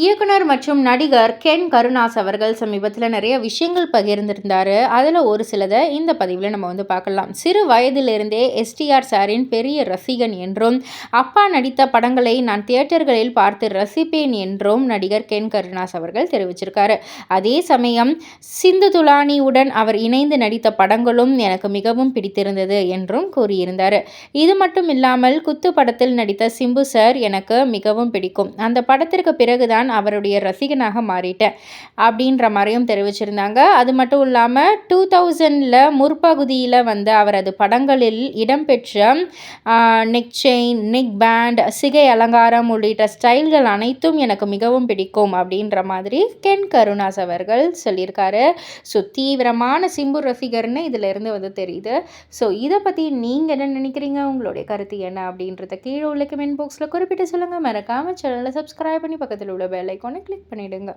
இயக்குனர் மற்றும் நடிகர் கென் கருணாஸ் அவர்கள் சமீபத்தில் நிறைய விஷயங்கள் பகிர்ந்திருந்தாரு. அதில் ஒரு சிலதை இந்த பதிவில் நம்ம பார்க்கலாம். சிறு வயதிலிருந்தே எஸ்டிஆர் சாரின் பெரிய ரசிகன் என்றும், அப்பா நடித்த படங்களை நான் தியேட்டர்களில் பார்த்து ரசிப்பேன் என்றும் நடிகர் கென் கருணாஸ் அவர்கள் தெரிவிச்சிருக்காரு. அதே சமயம் சிந்து துலானியுடன் அவர் இணைந்து நடித்த படங்களும் எனக்கு மிகவும் பிடித்திருந்தது என்றும் கூறியிருந்தார். இது மட்டும் இல்லாமல் குத்து படத்தில் நடித்த சிம்பு சார் எனக்கு மிகவும் பிடிக்கும். அந்த படத்திற்கு பிறகுதான் அவருடைய ரசிகனாக மாறிட்டேன் அப்படின்ற மாதிரியும் தெரிவிச்சிருந்தாங்க. அது மட்டும் இல்லாமல் 2000 முற்பகுதியில் அவரது படங்களில் இடம்பெற்ற நெக் செயின், நெக் பேண்ட், சிகை அலங்காரம் உள்ளிட்ட ஸ்டைல்கள் அனைத்தும் எனக்கு மிகவும் பிடிக்கும் அப்படின்ற மாதிரி கென் கருணாஸ் அவர்கள் சொல்லியிருக்காரு. ஸோ தீவிரமான சிம்பு ரசிகர்னு இதில் இருந்து தெரியுது. ஸோ இதை பற்றி நீங்கள் என்ன நினைக்கிறீங்க? உங்களுடைய கருத்து என்ன அப்படின்றத கீழே உள்ள கமெண்ட் பாக்ஸில் குறிப்பிட்டு சொல்லுங்கள். மறக்காமல் சேனலை சப்ஸ்கிரைப் பண்ணி பக்கத்தில் உள்ள பெல் ஐக்கானை கிளிக் பண்ணிவிடுங்க.